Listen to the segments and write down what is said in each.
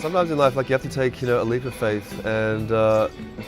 Sometimes in life, like, you have to take, a leap of faith and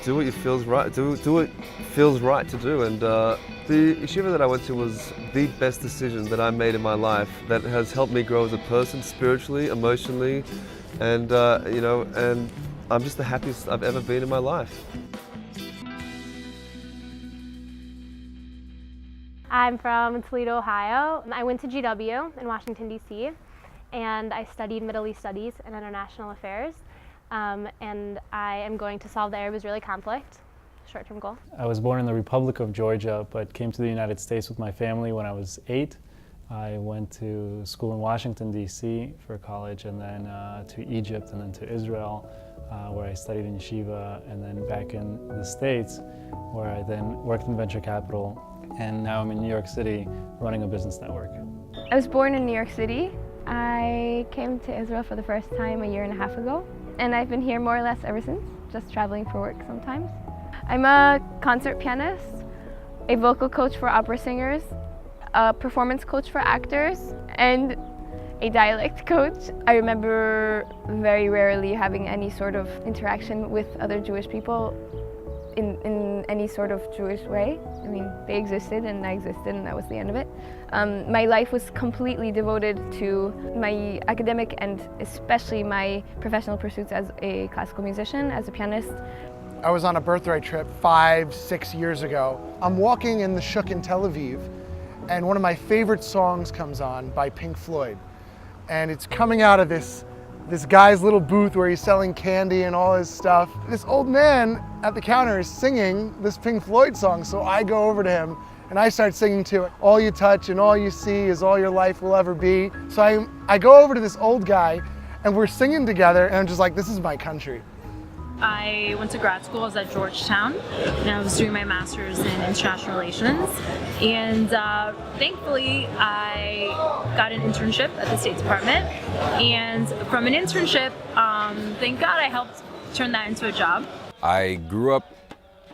do what feels right. Do what feels right to do. And the yeshiva that I went to was the best decision that I made in my life. That has helped me grow as a person, spiritually, emotionally, and and I'm just the happiest I've ever been in my life. I'm from Toledo, Ohio. I went to GW in Washington, D.C., and I studied Middle East Studies and International Affairs. And I am going to solve the Arab-Israeli conflict, short-term goal. I was born in the Republic of Georgia, but came to the United States with my family when I was 8. I went to school in Washington, D.C. for college, and then to Egypt, and then to Israel, where I studied in yeshiva, and then back in the States, where I then worked in venture capital, and now I'm in New York City running a business network. I was born in New York City. I came to Israel for the first time a year and a half ago, and I've been here more or less ever since, just traveling for work sometimes. I'm a concert pianist, a vocal coach for opera singers, a performance coach for actors, and a dialect coach. I remember very rarely having any sort of interaction with other Jewish people in any sort of Jewish way. I mean, they existed and I existed, and that was the end of it. My life was completely devoted to my academic and especially my professional pursuits as a classical musician, as a pianist. I was on a birthright trip 5-6 years ago. I'm walking in the Shuk in Tel Aviv, and one of my favorite songs comes on by Pink Floyd. And it's coming out of this guy's little booth where he's selling candy and all his stuff. This old man at the counter is singing this Pink Floyd song, so I go over to him and I start singing to it. All you touch and all you see is all your life will ever be. So I go over to this old guy and we're singing together, and I'm just like, this is my country. I went to grad school. I was at Georgetown, and I was doing my master's in international relations. And thankfully, I got an internship at the State Department. And from an internship, thank God I helped turn that into a job. I grew up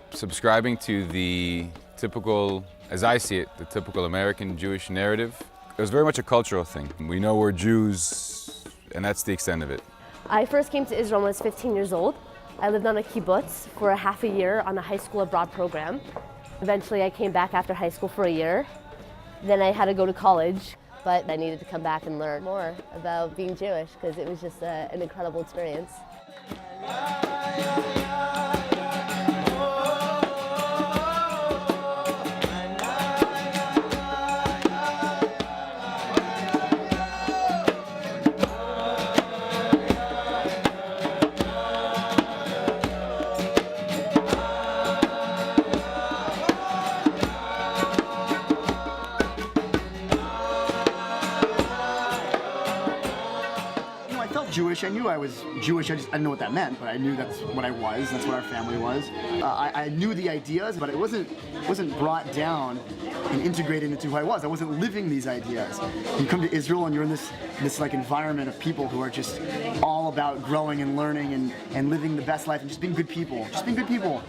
subscribing to the typical, as I see it, the typical American Jewish narrative. It was very much a cultural thing. We know we're Jews, and that's the extent of it. I first came to Israel when I was 15 years old. I lived on a kibbutz for half a year on a high school abroad program. Eventually I came back after high school for a year. Then I had to go to college, but I needed to come back and learn more about being Jewish because it was just an incredible experience. Jewish. I knew I was Jewish. I didn't know what that meant, but I knew that's what I was. That's what our family was. I knew the ideas, but it wasn't brought down and integrated into who I was. I wasn't living these ideas. You come to Israel and you're in this like environment of people who are just all about growing and learning and living the best life and just being good people. Just being good people.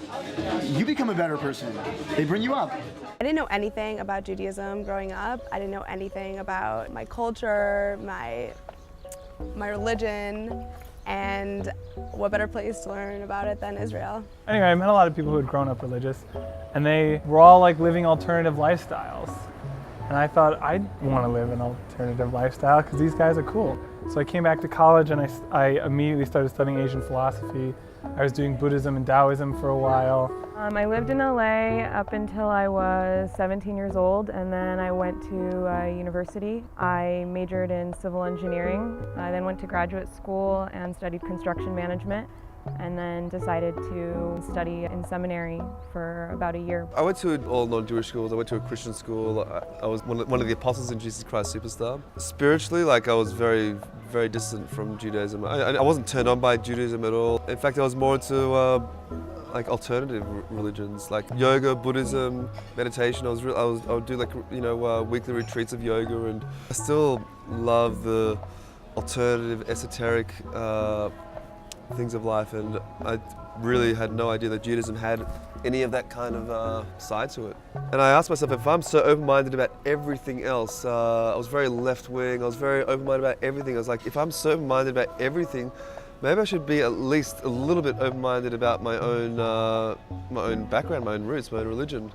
You become a better person. They bring you up. I didn't know anything about Judaism growing up. I didn't know anything about my culture, my religion, and what better place to learn about it than Israel. Anyway, I met a lot of people who had grown up religious, and they were all like living alternative lifestyles. And I thought, I want to live an alternative lifestyle because these guys are cool. So I came back to college and I immediately started studying Asian philosophy. I was doing Buddhism and Taoism for a while. I lived in LA up until I was 17 years old, and then I went to university. I majored in civil engineering. I then went to graduate school and studied construction management, and then decided to study in seminary for about a year. I went to all non-Jewish schools. I went to a Christian school. I was one of the apostles in Jesus Christ Superstar. Spiritually, I was very, very distant from Judaism. I wasn't turned on by Judaism at all. In fact, I was more into alternative religions like yoga, Buddhism, meditation. I would do weekly retreats of yoga, and I still love the alternative, esoteric things of life, and I really had no idea that Judaism had any of that kind of side to it. And I asked myself, if I'm so open-minded about everything else, I was very left-wing, I was very open-minded about everything. I was like, if I'm so open-minded about everything, Maybe I should be at least a little bit open-minded about my own background, my own roots, my own religion.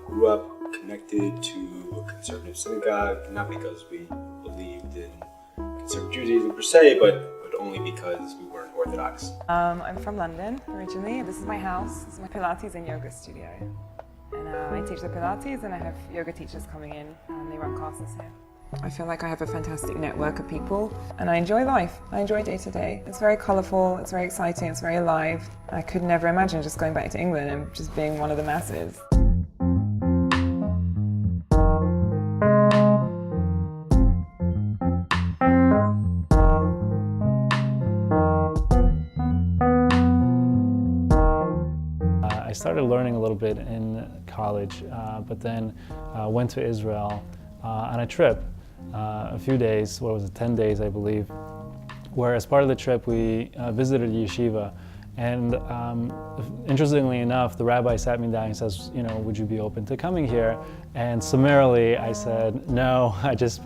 Grew up connected to a conservative synagogue, not because we believed in conservative Judaism per se, but only because we weren't Orthodox. I'm from London originally. This is my house. This is my Pilates and yoga studio. And I teach the Pilates, and I have yoga teachers coming in, and they run classes here. I feel like I have a fantastic network of people, and I enjoy life. I enjoy day to day. It's very colourful, it's very exciting, it's very alive. I could never imagine just going back to England and just being one of the masses. I started learning a little bit in college, but then went to Israel on a trip, a few days, 10 days I believe, where as part of the trip we visited a yeshiva. And interestingly enough, the rabbi sat me down and says, would you be open to coming here? And summarily I said, no. This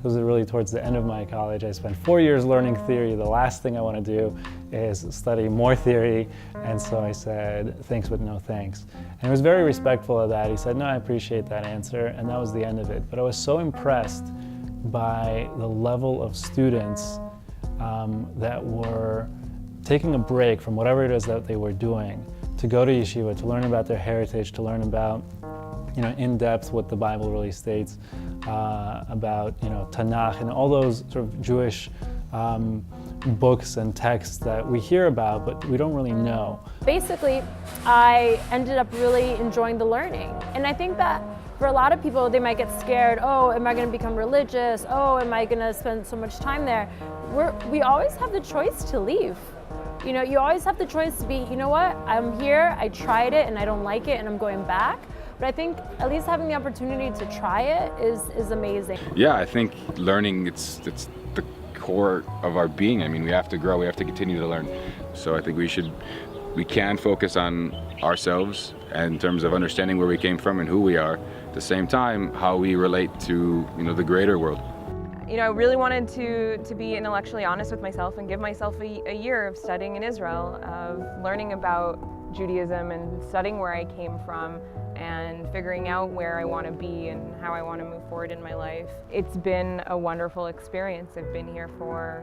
was really towards the end of my college. I spent 4 years learning theory. The last thing I want to do is study more theory. And so I said, thanks, but no thanks. And he was very respectful of that. He said, no, I appreciate that answer. And that was the end of it. But I was so impressed by the level of students that were taking a break from whatever it is that they were doing to go to yeshiva, to learn about their heritage, to learn about, in depth what the Bible really states about, Tanakh and all those sort of Jewish books and texts that we hear about, but we don't really know. Basically, I ended up really enjoying the learning. And I think that for a lot of people, they might get scared, oh, am I going to become religious? Oh, am I going to spend so much time there? We always have the choice to leave. You always have the choice to be, you know what, I'm here, I tried it and I don't like it and I'm going back. But I think at least having the opportunity to try it is amazing. Yeah, I think learning, it's the core of our being. I mean, we have to grow, we have to continue to learn. So I think we can focus on ourselves in terms of understanding where we came from and who we are. At the same time, how we relate to, the greater world. I really wanted to be intellectually honest with myself and give myself a year of studying in Israel, of learning about Judaism and studying where I came from and figuring out where I want to be and how I want to move forward in my life. It's been a wonderful experience. I've been here for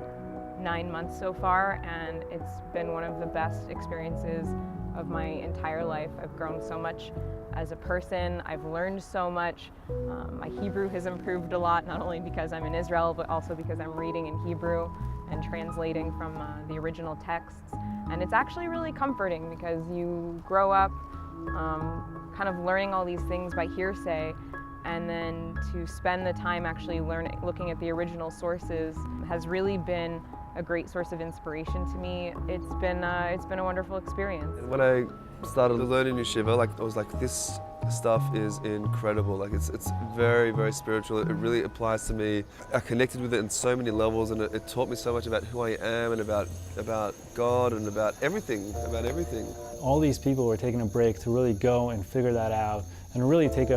9 months so far, and it's been one of the best experiences of my entire life. I've grown so much as a person. I've learned so much. My Hebrew has improved a lot, not only because I'm in Israel, but also because I'm reading in Hebrew and translating from the original texts. And it's actually really comforting because you grow up kind of learning all these things by hearsay, and then to spend the time actually looking at the original sources has really been a great source of inspiration to me. It's been a wonderful experience. When I started learning yeshiva, I was like, this stuff is incredible. Like it's very, very spiritual. It really applies to me. I connected with it in so many levels, and it taught me so much about who I am and about God and about everything. All these people were taking a break to really go and figure that out and really take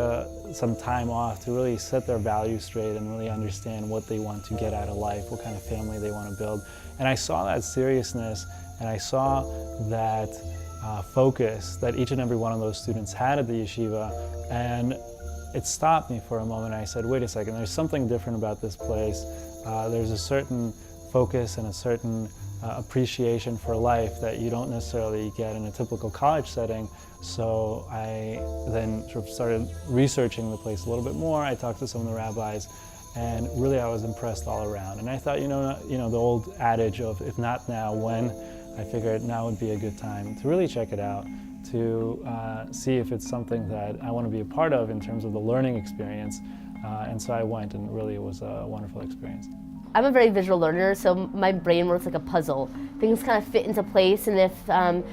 some time off to really set their values straight and really understand what they want to get out of life, what kind of family they want to build. And I saw that seriousness, and I saw that focus that each and every one of those students had at the yeshiva, and it stopped me for a moment. I said, wait a second, there's something different about this place. There's a certain focus and a certain appreciation for life that you don't necessarily get in a typical college setting. So I then sort of started researching the place a little bit more. I talked to some of the rabbis, and really I was impressed all around. And I thought, the old adage of if not now, when? I figured now would be a good time to really check it out, to see if it's something that I want to be a part of in terms of the learning experience. And so I went, and really it was a wonderful experience. I'm a very visual learner, so my brain works like a puzzle. Things kind of fit into place, and if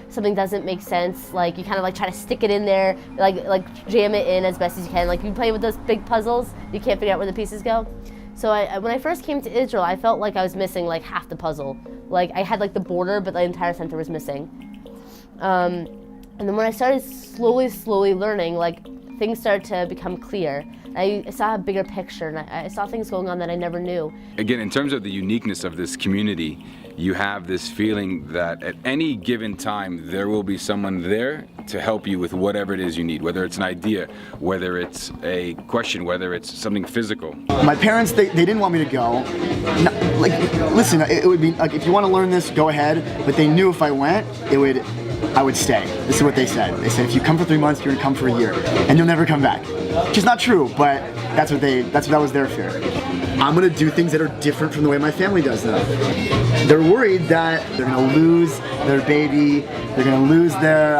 something doesn't make sense, like you kind of try to stick it in there, like jam it in as best as you can. Like you play with those big puzzles, you can't figure out where the pieces go. So when I first came to Israel, I felt like I was missing half the puzzle. Like I had the border, but the entire center was missing. And then when I started slowly learning, things started to become clear. I saw a bigger picture, and I saw things going on that I never knew. Again, in terms of the uniqueness of this community, you have this feeling that at any given time there will be someone there to help you with whatever it is you need, whether it's an idea, whether it's a question, whether it's something physical. My parents, they didn't want me to go. No, like, listen, it would be like, if you want to learn this, go ahead. But they knew if I went, I would stay. This is what they said. They said, if you come for 3 months, you're gonna come for a year, and you'll never come back. Which is not true, but that was their fear. I'm gonna do things that are different from the way my family does them. They're worried that they're gonna lose their baby, they're gonna lose their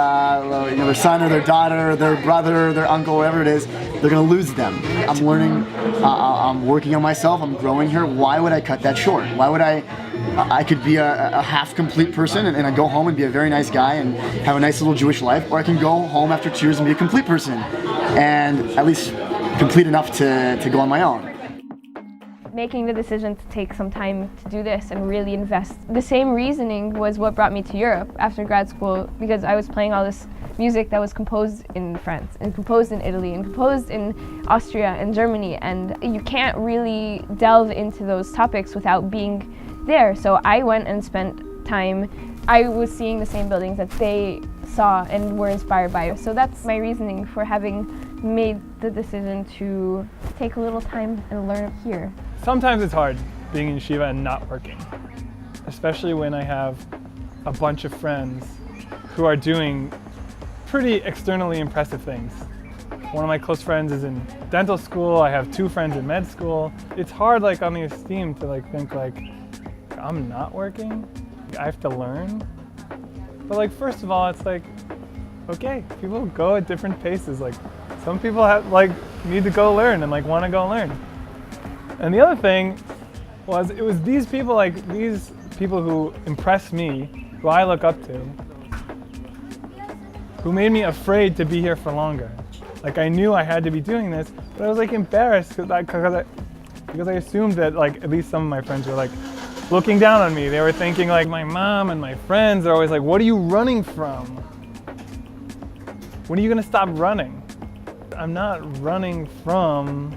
their son or their daughter, or their brother, or their uncle, whatever it is. They're gonna lose them. I'm learning, I'm working on myself, I'm growing here. Why would I cut that short? Why would I could be a half-complete person and I go home and be a very nice guy and have a nice little Jewish life, or I can go home after 2 years and be a complete person and at least complete enough to go on my own. Making the decision to take some time to do this and really invest. The same reasoning was what brought me to Europe after grad school, because I was playing all this music that was composed in France and composed in Italy and composed in Austria and Germany, and you can't really delve into those topics without being there. So I went and spent time. I was seeing the same buildings that they saw and were inspired by. So that's my reasoning for having made the decision to take a little time and learn here. Sometimes it's hard being in yeshiva and not working, especially when I have a bunch of friends who are doing pretty externally impressive things. One of my close friends is in dental school. I have 2 friends in med school. It's hard, like, on the esteem to think I'm not working. I have to learn. But first of all, it's okay, people go at different paces. Some people need to go learn and want to go learn. And the other thing was, it was these people who impress me, who I look up to, who made me afraid to be here for longer. I knew I had to be doing this, but I was embarrassed because I assumed that at least some of my friends were looking down on me. They were thinking my mom and my friends are always what are you running from? When are you gonna stop running? I'm not running from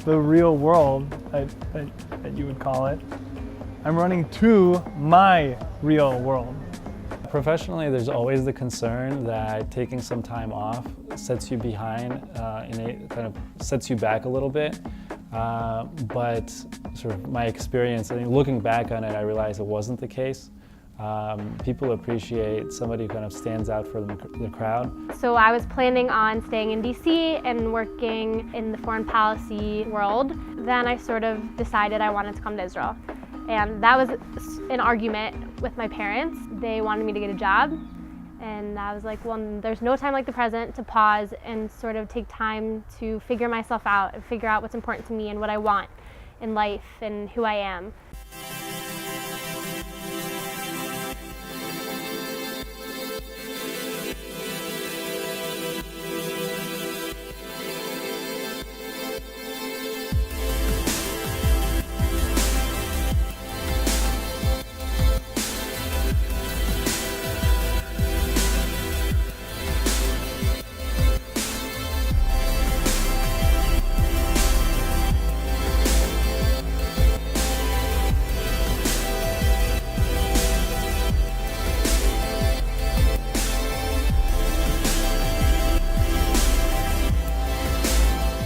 the real world that you would call it. I'm running to my real world. Professionally, there's always the concern that taking some time off sets you behind and it kind of sets you back a little bit. But sort of my experience, looking back on it, I realized it wasn't the case. People appreciate somebody who kind of stands out for the crowd. So I was planning on staying in DC and working in the foreign policy world. Then I sort of decided I wanted to come to Israel. And that was an argument with my parents. They wanted me to get a job. And I was like, well, there's no time like the present to pause and sort of take time to figure myself out and figure out what's important to me and what I want in life and who I am.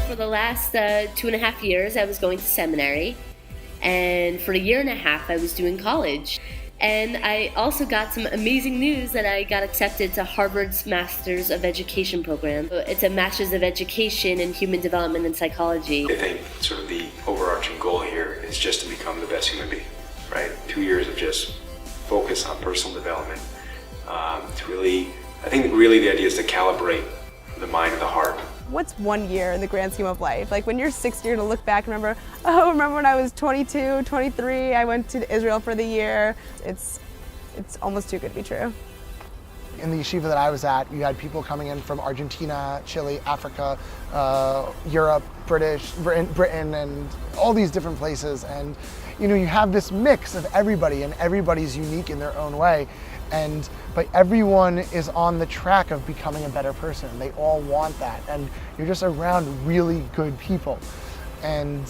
For the last 2.5 years, I was going to seminary, and for 1.5 years, I was doing college. And I also got some amazing news that I got accepted to Harvard's Masters of Education program. It's a Masters of Education in Human Development and Psychology. I think sort of the overarching goal here is just to become the best human being, right? 2 years of just focus on personal development. I think really the idea is to calibrate the mind and the heart. What's 1 year in the grand scheme of life? When you're 60, you're gonna look back and remember when I was 22, 23, I went to Israel for the year. It's almost too good to be true. In the yeshiva that I was at, you had people coming in from Argentina, Chile, Africa, Europe, Britain, and all these different places. And you know, you have this mix of everybody, and everybody's unique in their own way. But everyone is on the track of becoming a better person. They all want that, and you're just around really good people, and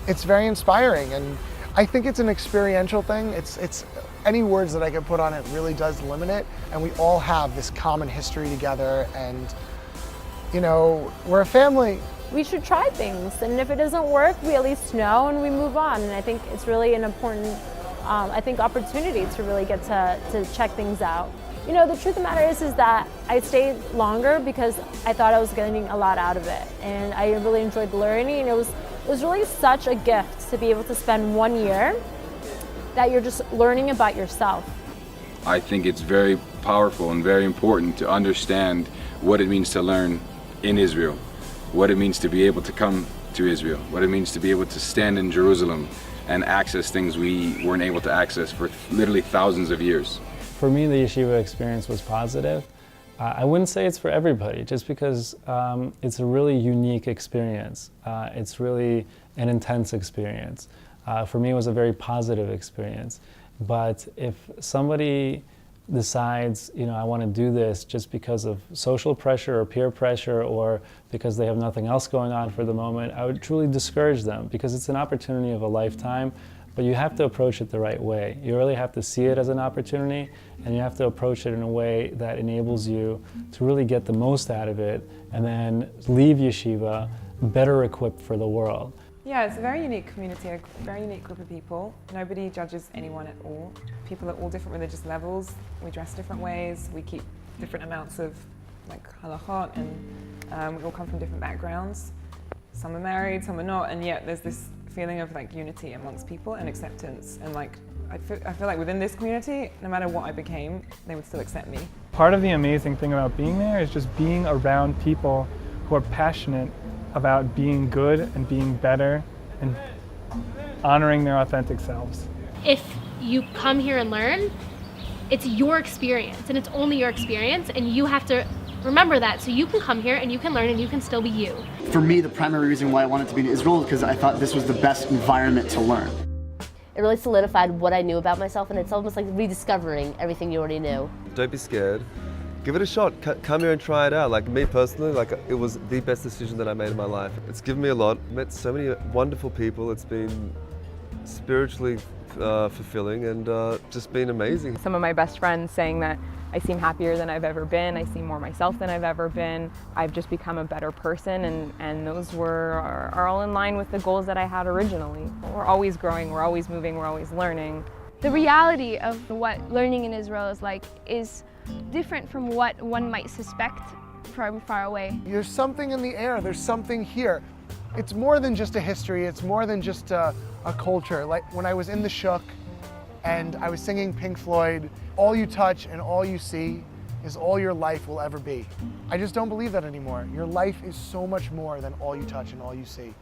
it's very inspiring. And I think it's an experiential thing. It's any words that I can put on it really does limit it, and we all have this common history together, and you know, we're a family. We should try things, and if it doesn't work, we at least know and we move on. And I think it's really an important opportunity to really get to check things out. You know, the truth of the matter is that I stayed longer because I thought I was getting a lot out of it, and I really enjoyed learning. And it was really such a gift to be able to spend 1 year that you're just learning about yourself. I think it's very powerful and very important to understand what it means to learn in Israel, what it means to be able to come to Israel, what it means to be able to stand in Jerusalem and access things we weren't able to access for literally thousands of years. For me, the yeshiva experience was positive. I wouldn't say it's for everybody, just because it's a really unique experience. It's really an intense experience. For me, it was a very positive experience. But if somebody decides, you know, I want to do this just because of social pressure or peer pressure, or because they have nothing else going on for the moment, I would truly discourage them, because it's an opportunity of a lifetime. But you have to approach it the right way. You really have to see it as an opportunity, and you have to approach it in a way that enables you to really get the most out of it, and then leave yeshiva better equipped for the world. Yeah, it's a very unique community, a very unique group of people. Nobody judges anyone at all. People at all different religious levels. We dress different ways. We keep different amounts of halachot, and we all come from different backgrounds. Some are married, some are not, and yet there's this feeling of unity amongst people and acceptance. And I feel like within this community, no matter what I became, they would still accept me. Part of the amazing thing about being there is just being around people who are passionate about being good and being better and honoring their authentic selves. If you come here and learn, it's your experience, and it's only your experience, and you have to remember that, so you can come here and you can learn and you can still be you. For me, the primary reason why I wanted to be in Israel is because I thought this was the best environment to learn. It really solidified what I knew about myself, and it's almost like rediscovering everything you already knew. Don't be scared. Give it a shot. Come here and try it out. Like me personally, it was the best decision that I made in my life. It's given me a lot. Met so many wonderful people. It's been spiritually fulfilling, and just been amazing. Some of my best friends saying that I seem happier than I've ever been, I seem more myself than I've ever been, I've just become a better person, and those are all in line with the goals that I had originally. We're always growing, we're always moving, we're always learning. The reality of what learning in Israel is like is different from what one might suspect from far away. There's something in the air, there's something here. It's more than just a history, it's more than just a culture. Like when I was in the Shuk and I was singing Pink Floyd, all you touch and all you see is all your life will ever be. I just don't believe that anymore. Your life is so much more than all you touch and all you see.